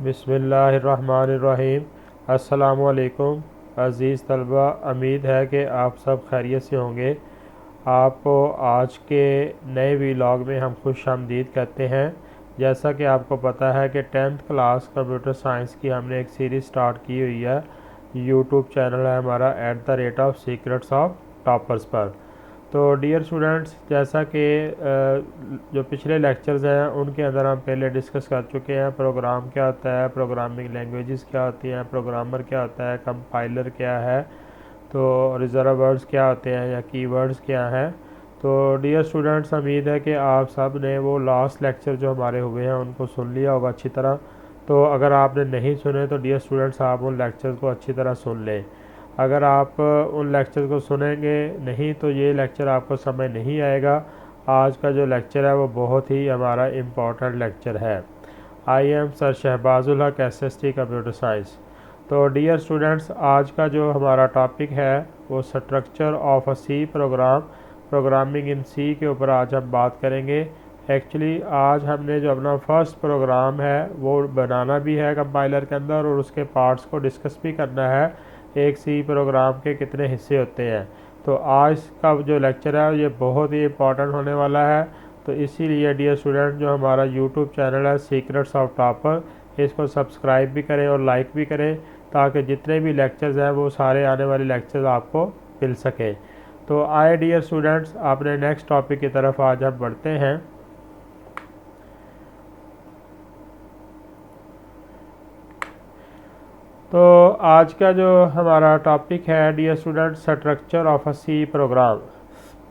बिस्मिल्लाहिर्रहमानिर्रहीम। अस्सलामुअलैकुम अज़ीज़ तलबा, उम्मीद है कि आप सब खैरियत से होंगे। आपको आज के नए व्लॉग में हम खुशामदीद कहते हैं। जैसा कि आपको पता है कि 10th क्लास कंप्यूटर साइंस की हमने एक सीरीज़ स्टार्ट की हुई है। यूट्यूब चैनल है हमारा @सीक्रेट्स ऑफ टॉपर्स पर। तो डियर स्टूडेंट्स, जैसा कि जो पिछले लेक्चर्स हैं उनके अंदर हम पहले डिस्कस कर चुके हैं प्रोग्राम क्या होता है, प्रोग्रामिंग लैंग्वेजेस क्या होती हैं, प्रोग्रामर क्या होता है, कंपाइलर क्या है, तो रिजर्व वर्ड्स क्या होते हैं या कीवर्ड्स क्या हैं। तो डियर स्टूडेंट्स, उम्मीद है कि आप सब ने वो लास्ट लेक्चर जो हमारे हुए हैं उनको सुन लिया होगा अच्छी तरह। तो अगर आपने नहीं सुने तो डियर स्टूडेंट्स, आप उन लेक्चर्स को अच्छी तरह सुन लें। अगर आप उन लेक्चर को सुनेंगे नहीं तो ये लेक्चर आपको समझ नहीं आएगा। आज का जो लेक्चर है वो बहुत ही हमारा इम्पोर्टेंट लेक्चर है। I am sir Shahbazul Haq, SST computer science. तो डियर स्टूडेंट्स, आज का जो हमारा टॉपिक है वो structure of a C program, programming in C के ऊपर आज हम बात करेंगे। एक्चुअली आज हमने जो अपना फर्स्ट प्रोग्राम है वो बनाना भी है कंपाइलर के अंदर और उसके पार्ट्स को डिस्कस भी करना है। एक सी प्रोग्राम के कितने हिस्से होते हैं। तो आज का जो लेक्चर है ये बहुत ही इम्पोर्टेंट होने वाला है। तो इसीलिए डियर स्टूडेंट, जो हमारा यूट्यूब चैनल है सीक्रेट्स ऑफ टॉपर, इसको सब्सक्राइब भी करें और लाइक भी करें ताकि जितने भी लेक्चर्स हैं वो सारे आने वाले लेक्चर्स आपको मिल सकें। तो आए डियर स्टूडेंट्स, अपने नेक्स्ट टॉपिक की तरफ आज हम बढ़ते हैं। तो आज का जो हमारा टॉपिक है dear student, structure of a C program.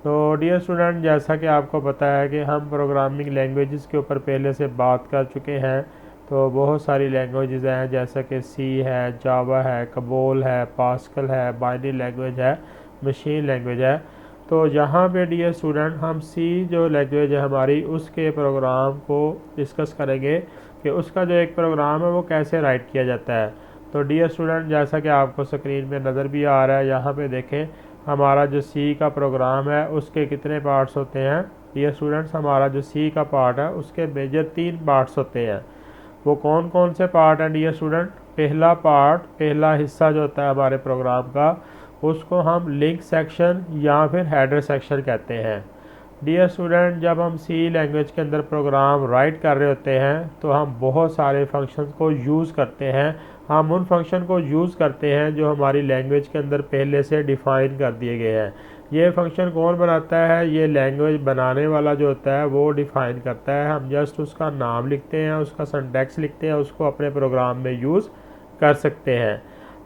तो डियर स्टूडेंट, जैसा कि आपको पता है कि हम प्रोग्रामिंग लैंग्वेजेस के ऊपर पहले से बात कर चुके हैं। तो बहुत सारी लैंग्वेजेस हैं जैसा कि सी है, जावा है, कबोल है, पास्कल है, बाइनरी लैंग्वेज है, मशीन लैंग्वेज है। तो यहाँ पे डियर स्टूडेंट हम सी जो लैंग्वेज है हमारी उसके प्रोग्राम को डिस्कस करेंगे कि उसका जो एक प्रोग्राम है वो कैसे राइट किया जाता है। तो डियर स्टूडेंट, जैसा कि आपको स्क्रीन पे नज़र भी आ रहा है, यहाँ पे देखें हमारा जो सी का प्रोग्राम है उसके कितने पार्ट्स होते हैं। डियर स्टूडेंट्स, हमारा जो सी का पार्ट है उसके मेजर 3 पार्ट्स होते हैं। वो कौन कौन से पार्ट हैं डियर स्टूडेंट? पहला पार्ट, पहला हिस्सा जो होता है हमारे प्रोग्राम का, उसको हम लिंक सेक्शन या फिर हेडर सेक्शन कहते हैं। डियर स्टूडेंट, जब हम सी लैंग्वेज के अंदर प्रोग्राम राइट कर रहे होते हैं तो हम बहुत सारे फंक्शंस को यूज़ करते हैं। हम उन फंक्शन को यूज़ करते हैं जो हमारी लैंग्वेज के अंदर पहले से डिफ़ाइन कर दिए गए हैं। ये फंक्शन कौन बनाता है? ये लैंग्वेज बनाने वाला जो होता है वो डिफ़ाइन करता है। हम जस्ट उसका नाम लिखते हैं, उसका सिंटैक्स लिखते हैं, उसको अपने प्रोग्राम में यूज़ कर सकते हैं।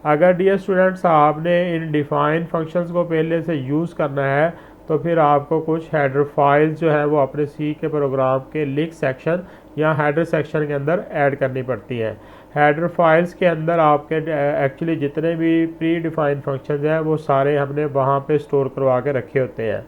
अगर डियर स्टूडेंट्स आपने इन डिफ़ाइन फंक्शंस को पहले से यूज़ करना है तो फिर आपको कुछ हेडर फाइल्स जो है वो अपने सी के प्रोग्राम के लिंक सेक्शन या हेडर सेक्शन के अंदर ऐड करनी पड़ती है। हेडर फाइल्स के अंदर आपके एक्चुअली जितने भी प्री डिफाइंड फंक्शंस हैं वो सारे हमने वहाँ पे स्टोर करवा के रखे होते हैं।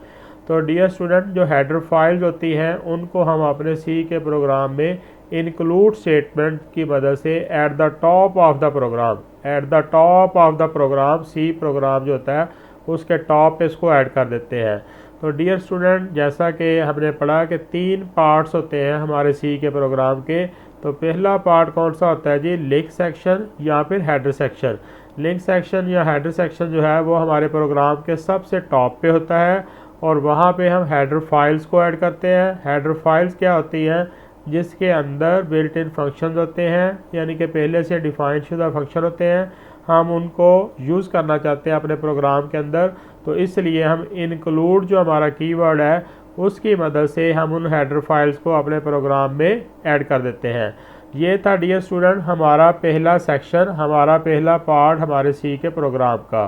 तो डियर स्टूडेंट, जो हेडर फाइल्स होती हैं उनको हम अपने सी के प्रोग्राम में इंक्लूड स्टेटमेंट की मदद से at the top of the program, at the top of the program, C program जो होता है उसके टॉप पे इसको ऐड कर देते हैं। तो डियर स्टूडेंट, जैसा कि हमने पढ़ा कि 3 पार्ट्स होते हैं हमारे सी के प्रोग्राम के। तो पहला पार्ट कौन सा होता है जी? लिंक सेक्शन या फिर हेडर सेक्शन। लिंक सेक्शन या हेडर सेक्शन जो है वो हमारे प्रोग्राम के सबसे टॉप पे होता है और वहाँ पे हम हेडर फाइल्स को ऐड करते हैं। हेडर फाइल्स क्या होती हैं? जिसके अंदर बिल्ट इन फंक्शन होते हैं, यानी कि पहले से डिफाइन शुदा फंक्शन होते हैं। हम उनको यूज़ करना चाहते हैं अपने प्रोग्राम के अंदर, तो इसलिए हम इंक्लूड जो हमारा कीवर्ड है उसकी मदद से हम उन हेडर फाइल्स को अपने प्रोग्राम में ऐड कर देते हैं। ये था डियर स्टूडेंट हमारा पहला सेक्शन, हमारा पहला पार्ट हमारे सी के प्रोग्राम का।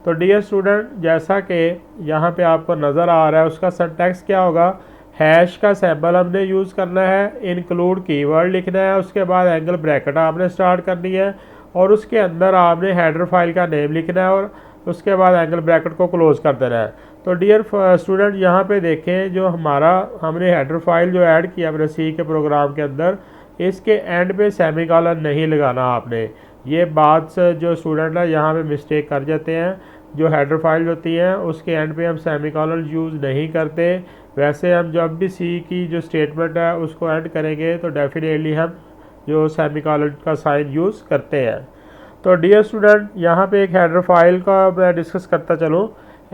तो डियर स्टूडेंट, जैसा कि यहाँ पे आपको नज़र आ रहा है उसका सिंटैक्स क्या होगा? हैश का सिंबल हमने यूज़ करना है, इंक्लूड कीवर्ड लिखना है, उसके बाद एंगल ब्रैकेट आपने स्टार्ट करनी है और उसके अंदर आपने हेडर फाइल का नेम लिखना है और उसके बाद एंगल ब्रैकेट को क्लोज कर देना है। तो डियर स्टूडेंट, यहाँ पे देखें जो हमारा हमने हेडर फाइल जो ऐड किया अपने सी के प्रोग्राम के अंदर, इसके एंड पे सेमीकोलन नहीं लगाना आपने। ये बात से जो स्टूडेंट है यहाँ पे मिस्टेक कर जाते हैं। जो हेडर फाइल होती हैं उसके एंड पे हम सेमीकोलन यूज़ नहीं करते। वैसे हम जब भी सी की जो स्टेटमेंट है उसको ऐड करेंगे तो डेफिनेटली हम जो सेमीकोलन का साइन यूज़ करते हैं। तो डियर स्टूडेंट, यहाँ पे एक हेडर फाइल का मैं डिस्कस करता चलूँ।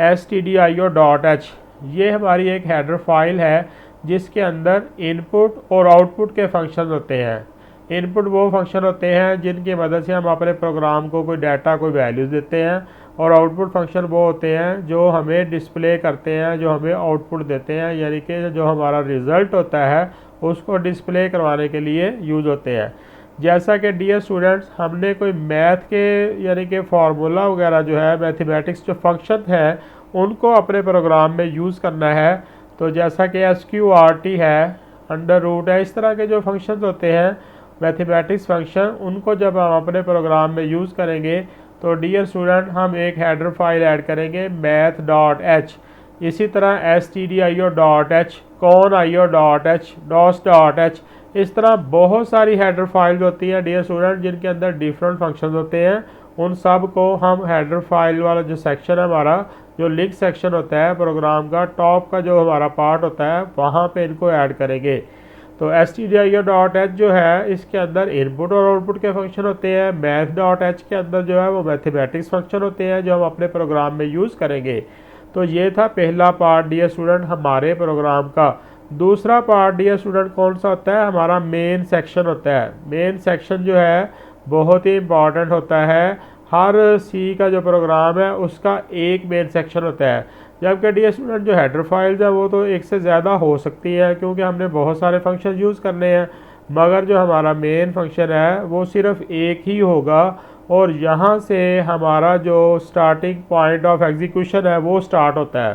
stdio.h ये हमारी एक हेडर फाइल है जिसके अंदर इनपुट और आउटपुट के फंक्शन होते हैं। इनपुट वो फंक्शन होते हैं जिनकी मदद से हम अपने प्रोग्राम को कोई डाटा कोई वैल्यूज़ देते हैं, और आउटपुट फंक्शन वो होते हैं जो हमें डिस्प्ले करते हैं, जो हमें आउटपुट देते हैं, यानी कि जो हमारा रिज़ल्ट होता है उसको डिस्प्ले करवाने के लिए यूज़ होते हैं। जैसा कि डियर स्टूडेंट्स, हमने कोई मैथ के यानी कि फार्मूला वगैरह जो है, मैथमेटिक्स जो फंक्शन है उनको अपने प्रोग्राम में यूज़ करना है। तो जैसा कि SQRT है, अंडर रूट है, इस तरह के जो फंक्शंस होते हैं मैथमेटिक्स फंक्शन, उनको जब हम अपने प्रोग्राम में यूज़ करेंगे तो डियर स्टूडेंट हम एक हेडर फाइल ऐड करेंगे math.h। इसी तरह stdio.h, conio.h, dos.h, इस तरह बहुत सारी हेडर फाइल्स होती हैं डियर स्टूडेंट जिनके अंदर डिफरेंट फंक्शंस होते हैं। उन सब को हम हेडर फाइल वाला जो सेक्शन है हमारा, जो लिंक सेक्शन होता है प्रोग्राम का, टॉप का जो हमारा पार्ट होता है, वहाँ पे इनको ऐड करेंगे। तो stdio.h जो है इसके अंदर इनपुट और आउटपुट के फंक्शन होते हैं। math.h के अंदर जो है वो मैथमेटिक्स फंक्शन होते हैं जो हम अपने प्रोग्राम में यूज़ करेंगे। तो ये था पहला पार्ट डियर स्टूडेंट हमारे प्रोग्राम का। दूसरा पार्ट डियर स्टूडेंट कौन सा होता है? हमारा मेन सेक्शन होता है। मेन सेक्शन जो है बहुत ही इम्पॉर्टेंट होता है। हर सी का जो प्रोग्राम है उसका एक मेन सेक्शन होता है, जबकि डियर स्टूडेंट जो हेडर फाइल्स है वो तो एक से ज़्यादा हो सकती है क्योंकि हमने बहुत सारे फंक्शन यूज़ करने हैं, मगर जो हमारा मेन फंक्शन है वो सिर्फ एक ही होगा, और यहाँ से हमारा जो स्टार्टिंग पॉइंट ऑफ एग्जीक्यूशन है वो स्टार्ट होता है।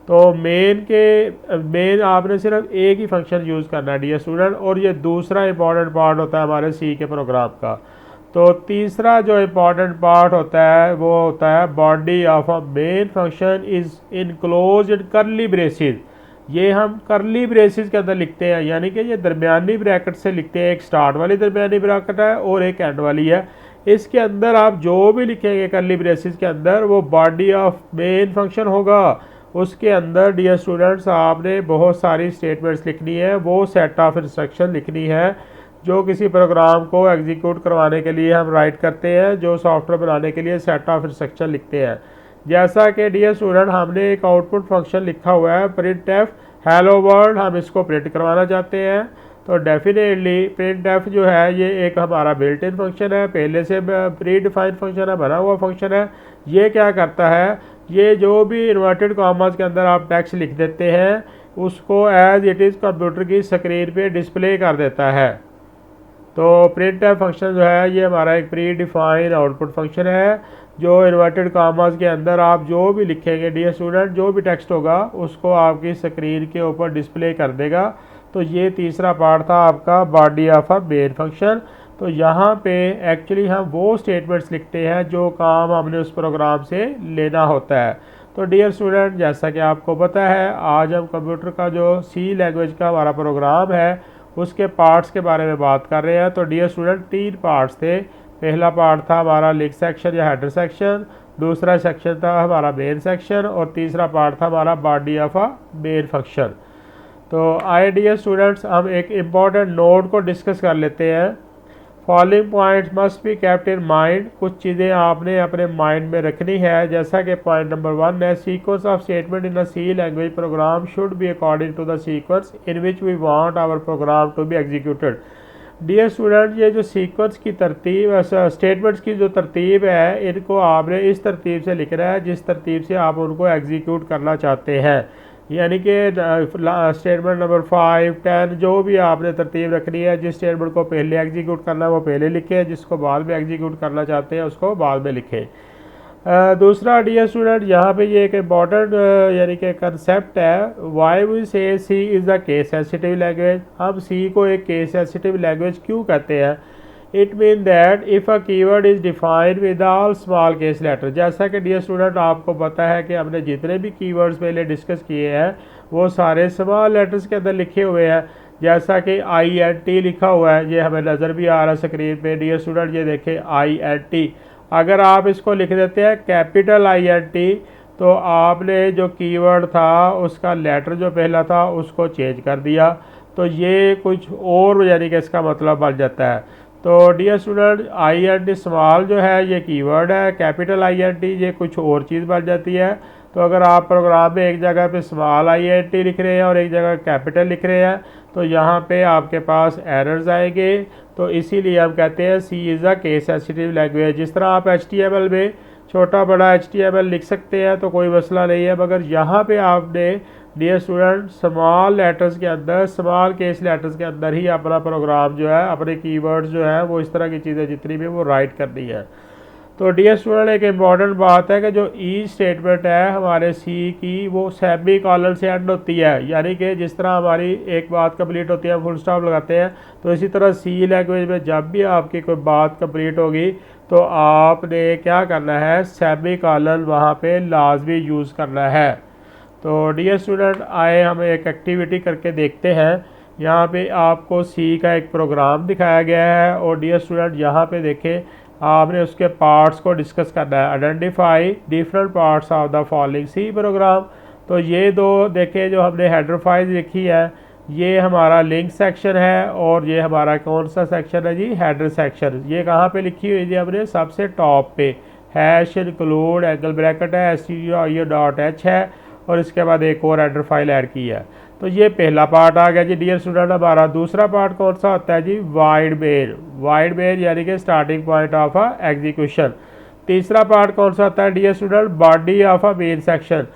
तो मेन आपने सिर्फ एक ही फंक्शन यूज़ करना है डियर स्टूडेंट, और ये दूसरा इंपॉर्टेंट पार्ट होता है हमारे सी के प्रोग्राम का। तो तीसरा जो इम्पॉर्टेंट पार्ट होता है वो होता है body of a main function is enclosed इन करली ब्रेसिस। ये हम करली ब्रेसिस के अंदर लिखते हैं, यानी कि ये दरमियानी ब्रैकेट से लिखते हैं। एक स्टार्ट वाली दरमियानी ब्रैकेट है और एक एंड वाली है। इसके अंदर आप जो भी लिखेंगे करली ब्रेसिस के अंदर वो बॉडी ऑफ मेन फंक्शन होगा। उसके अंदर डियर स्टूडेंट्स आपने बहुत सारी स्टेटमेंट्स लिखनी है, वो सेट ऑफ इंस्ट्रक्शन लिखनी है जो किसी प्रोग्राम को एग्जीक्यूट करवाने के लिए हम राइट करते हैं, जो सॉफ्टवेयर बनाने के लिए सेट ऑफ इंस्ट्रक्शन लिखते हैं। जैसा कि डियर स्टूडेंट हमने एक आउटपुट फंक्शन लिखा हुआ है printf हेलो वर्ल्ड, हम इसको प्रिंट करवाना चाहते हैं। तो डेफिनेटली printf जो है ये एक हमारा बिल्ट इन फंक्शन है, पहले से प्री डिफाइंड फंक्शन है, बना हुआ फंक्शन है। ये क्या करता है, ये जो भी इन्वर्टेड कॉमास के अंदर आप टेक्स्ट लिख देते हैं उसको एज इट इज़ कंप्यूटर की स्क्रीन पे डिस्प्ले कर देता है। तो printf फंक्शन जो है ये हमारा एक प्री डिफाइंड आउटपुट फंक्शन है, जो इन्वर्टेड कॉमास के अंदर आप जो भी लिखेंगे डियर स्टूडेंट, जो भी टेक्स्ट होगा उसको आपकी स्क्रीन के ऊपर डिस्प्ले कर देगा। तो ये तीसरा पार्ट था आपका body of a main function. तो यहाँ पे एक्चुअली हम वो स्टेटमेंट्स लिखते हैं जो काम हमने उस प्रोग्राम से लेना होता है। तो डियर स्टूडेंट, जैसा कि आपको पता है आज हम कंप्यूटर का जो सी लैंग्वेज का हमारा प्रोग्राम है उसके पार्ट्स के बारे में बात कर रहे हैं। तो डियर स्टूडेंट तीन पार्ट्स थे। पहला पार्ट था हमारा लिंक सेक्शन या हेडर सेक्शन, दूसरा सेक्शन था हमारा मेन सेक्शन, और तीसरा पार्ट था हमारा body of a main function. तो आइए डियर स्टूडेंट्स हम एक इम्पॉर्टेंट नोट को डिस्कस कर लेते हैं। Following points must be kept in mind. कुछ चीज़ें आपने अपने माइंड में रखनी है, जैसा कि पॉइंट नंबर 1 है sequence of statement in a C language program should be according to the sequence in which we want our program to be executed. Dear student, ये जो सीक्वेंस की तरतीब, स्टेटमेंट्स की जो तरतीब है, इनको आपने इस तरतीब से लिखना है जिस तरतीब से आप उनको एग्जीक्यूट करना चाहते हैं। यानी कि स्टेटमेंट नंबर 5, 10 जो भी आपने तरतीब रखनी है, जिस स्टेटमेंट को पहले एग्जीक्यूट करना है वो पहले लिखें, जिसको बाद में एग्जीक्यूट करना चाहते हैं उसको बाद में लिखें। दूसरा डियर स्टूडेंट, यहाँ पे ये एक इम्पॉर्टेंट यानी कि कंसेप्ट है, why we say C is a case sensitive language. हम सी को एक केस सेंसिटिव लैंग्वेज क्यों कहते हैं? It mean that if a keyword is defined with all small case letter. जैसा कि डियर स्टूडेंट आपको पता है कि हमने जितने भी कीवर्ड्स पहले डिस्कस किए हैं वो सारे स्मॉल लेटर्स के अंदर लिखे हुए हैं। जैसा कि INT लिखा हुआ है, ये हमें नज़र भी आ रहा है स्क्रीन पे डियर स्टूडेंट, ये देखें INT। अगर आप इसको लिख देते हैं कैपिटल INT तो आपने जो कीवर्ड था उसका लेटर जो पहला था उसको चेंज कर दिया। तो ये कुछ और यानी कि इसका मतलब बन जाता है। तो डियर स्टूडेंट, INT स्मॉल जो है ये कीवर्ड है, कैपिटल INT ये कुछ और चीज़ बन जाती है। तो अगर आप प्रोग्राम में एक जगह पे स्मॉल INT लिख रहे हैं और एक जगह कैपिटल लिख रहे हैं तो यहाँ पे आपके पास एरर्स आएंगे। तो इसीलिए हम कहते हैं C is a case sensitive language. जिस तरह आप HTML में छोटा बड़ा HTML लिख सकते हैं तो कोई मसला नहीं है, मगर यहाँ पे आपने डियर स्टूडेंट स्मॉल लेटर्स के अंदर, स्मॉल केस लेटर्स के अंदर ही अपना प्रोग्राम जो है, अपने कीवर्ड्स जो है वो इस तरह की चीज़ें जितनी भी वो राइट करनी है। तो डियर स्टूडेंट, एक इम्पॉर्टेंट बात है कि जो ई स्टेटमेंट है हमारे सी की वो सेमी कॉलन से एंड होती है, यानी कि जिस तरह हमारी एक बात कंप्लीट होती है फुल स्टॉप लगाते हैं, तो इसी तरह सी लैंग्वेज में जब भी आपकी कोई बात कंप्लीट होगी तो आपने क्या करना है, सेमी कॉलन वहाँ पे लाजमी यूज़ करना है। तो डियर स्टूडेंट, आए हम एक एक्टिविटी करके देखते हैं। यहाँ पे आपको सी का एक प्रोग्राम दिखाया गया है और डियर स्टूडेंट यहाँ पे देखें आपने उसके पार्ट्स को डिस्कस करना है। Identify different parts of the following C program. तो ये दो देखें जो हमने हेडर फाइल लिखी है, ये हमारा लिंक सेक्शन है और ये हमारा कौन सा सेक्शन है जी, हेडर सेक्शन। ये कहाँ पे लिखी हुई है जी, हमने सबसे टॉप पे हैश इंक्लूड एंगल ब्रैकेट है stdio.h है और इसके बाद एक और हेडर फाइल ऐड की है। तो ये पहला पार्ट आ गया जी डियर स्टूडेंट। हमारा दूसरा पार्ट कौन सा होता है जी, वाइड मेन। वाइड मेन यानी कि starting point of a execution. तीसरा पार्ट कौन सा होता है dear student, body of a main section.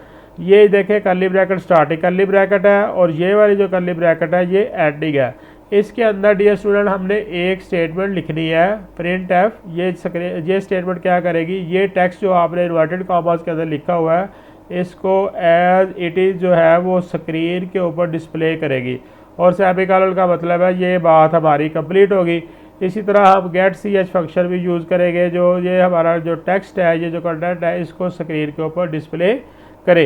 ये देखें curly bracket starting curly bracket है और ये वाली जो कर्ली ब्रैकेट है ये एंडिंग है। इसके अंदर डियर स्टूडेंट हमने एक स्टेटमेंट लिखनी है, प्रिंट एफ। ये स्टेटमेंट क्या करेगी, ये टेक्स्ट जो आपने इन्वर्टेड कॉमास के अंदर लिखा हुआ है इसको एज इट इज़ जो है वो स्क्रीन के ऊपर डिस्प्ले करेगी और सेमीकोलन का मतलब है ये बात हमारी कंप्लीट होगी। इसी तरह हम गेट ch फंक्शन भी यूज़ करेंगे जो ये हमारा जो टेक्स्ट है, ये जो कंटेंट है इसको स्क्रीन के ऊपर डिस्प्ले करे।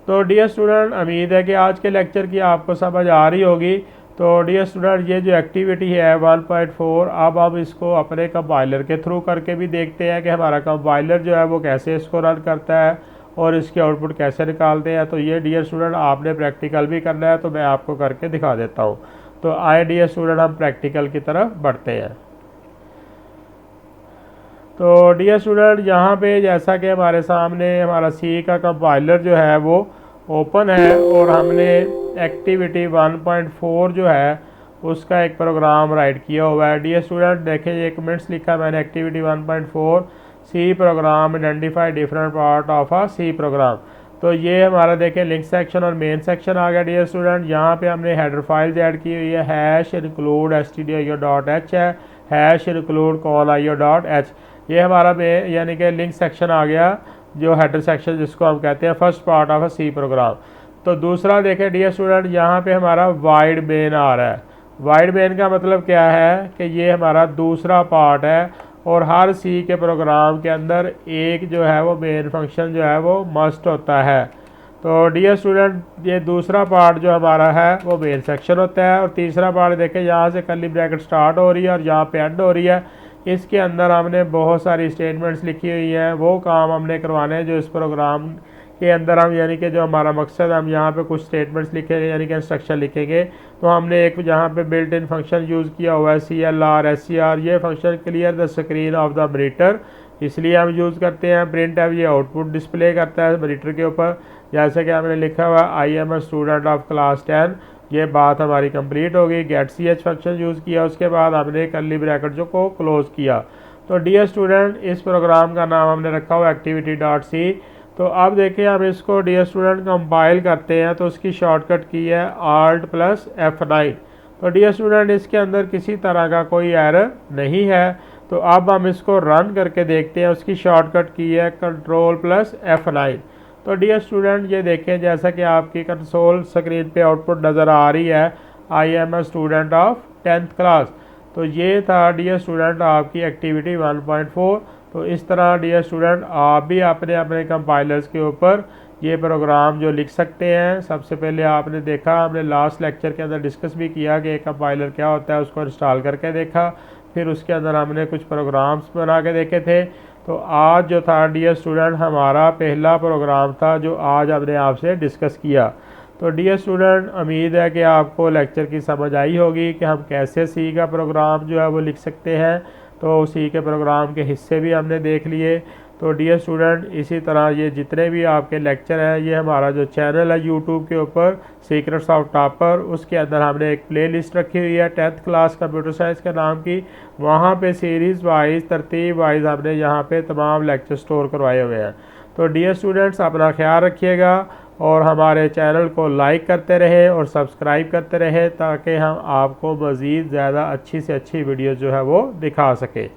तो डियर स्टूडेंट, उम्मीद है कि आज के लेक्चर की आपको समझ आ रही होगी। तो डियर स्टूडेंट, ये जो एक्टिविटी है 1.4, अब हम इसको अपने कंपाइलर के थ्रू करके भी देखते हैं कि हमारा कंपाइलर जो है वो कैसे इसको रन करता है और इसके आउटपुट कैसे निकालते हैं। तो ये डियर स्टूडेंट आपने प्रैक्टिकल भी करना है, तो मैं आपको करके दिखा देता हूँ। तो आए डियर स्टूडेंट हम प्रैक्टिकल की तरफ बढ़ते हैं। तो डियर स्टूडेंट, यहाँ पे जैसा कि हमारे सामने हमारा सी का कंपाइलर जो है वो ओपन है और हमने एक्टिविटी 1.4 जो है उसका एक प्रोग्राम राइट किया हुआ है। डियर स्टूडेंट देखें, ये कमेंट्स लिखा मैंने, activity 1.4 C program identify different part of a C program. तो ये हमारा देखें लिंक सेक्शन और मेन सेक्शन आ गया डियर स्टूडेंट। यहाँ पे हमने हेडर फाइल्स ऐड की हुई है, हैश इंक्लूड stdio.h है, हैश इंक्लूड callio.h। ये हमारा यानी कि लिंक सेक्शन आ गया, जो हेडर सेक्शन जिसको हम कहते हैं first part of a C program. तो दूसरा देखें डियर स्टूडेंट, यहाँ पे हमारा वाइड मेन आ रहा है। वाइड मेन का मतलब क्या है कि ये हमारा दूसरा पार्ट है और हर सी के प्रोग्राम के अंदर एक जो है वो मेन फंक्शन जो है वो मस्ट होता है। तो डियर स्टूडेंट, ये दूसरा पार्ट जो हमारा है वो मेन सेक्शन होता है और तीसरा पार्ट देखें यहाँ से कर्ली ब्रैकेट स्टार्ट हो रही है और यहाँ पे एंड हो रही है। इसके अंदर हमने बहुत सारी स्टेटमेंट्स लिखी हुई हैं, वो काम हमने करवाने हैं जो इस प्रोग्राम के अंदर हम यानी कि जो हमारा मकसद हम यहाँ पे कुछ स्टेटमेंट्स लिखेंगे यानी कि इंस्ट्रक्शन लिखेंगे। तो हमने एक यहाँ पे बिल्ट इन फंक्शन यूज़ किया हुआ है CLR SCR। ये function clear the screen of the monitor इसलिए हम यूज़ करते हैं। प्रिंट एफ ये आउटपुट डिस्प्ले करता है मॉनिटर के ऊपर, जैसे कि हमने लिखा हुआ I am a student of class 10। ये बात हमारी कंप्लीट हो गई। गेट ch फंक्शन यूज़ किया, उसके बाद हमने कर्ली ब्रैकेट जो को क्लोज़ किया। तो डियर स्टूडेंट, इस प्रोग्राम का नाम हमने रखा हुआ activity.c। तो अब देखिए हम इसको डियर स्टूडेंट कंपाइल करते हैं तो उसकी शॉर्टकट की है Alt+F9। तो डियर स्टूडेंट, इसके अंदर किसी तरह का कोई एरर नहीं है। तो अब हम इसको रन करके देखते हैं, उसकी शॉर्टकट की है Ctrl+F9। तो डियर स्टूडेंट, ये देखें जैसा कि आपकी कंसोल स्क्रीन पे आउटपुट नज़र आ रही है, I am a student of 10th class. तो ये था डियर स्टूडेंट आपकी एक्टिविटी 1.4। तो इस तरह डियर स्टूडेंट आप भी अपने अपने कंपाइलर्स के ऊपर ये प्रोग्राम जो लिख सकते हैं। सबसे पहले आपने देखा, हमने लास्ट लेक्चर के अंदर डिस्कस भी किया कि एक कंपाइलर क्या होता है, उसको इंस्टॉल करके देखा, फिर उसके अंदर हमने कुछ प्रोग्राम्स बना के देखे थे। तो आज जो था डियर स्टूडेंट हमारा पहला प्रोग्राम था जो आज हमने आपसे डिस्कस किया। तो डियर स्टूडेंट, उम्मीद है कि आपको लेक्चर की समझ आई होगी कि हम कैसे सी का प्रोग्राम जो है वो लिख सकते हैं। तो सी के प्रोग्राम के हिस्से भी हमने देख लिए। तो डियर स्टूडेंट, इसी तरह ये जितने भी आपके लेक्चर हैं, ये हमारा जो चैनल है यूट्यूब के ऊपर सीक्रेट्स ऑफ टॉपर, उसके अंदर हमने एक प्लेलिस्ट रखी हुई है 10th क्लास कंप्यूटर साइंस के नाम की। वहाँ पे सीरीज़ वाइज, तरतीब वाइज हमने यहाँ पे तमाम लेक्चर स्टोर करवाए हुए हैं। तो डियर स्टूडेंट्स, अपना ख्याल रखिएगा और हमारे चैनल को लाइक करते रहें और सब्सक्राइब करते रहें, ताकि हम आपको मज़ीद ज़्यादा अच्छी से अच्छी वीडियो जो है वो दिखा सकें।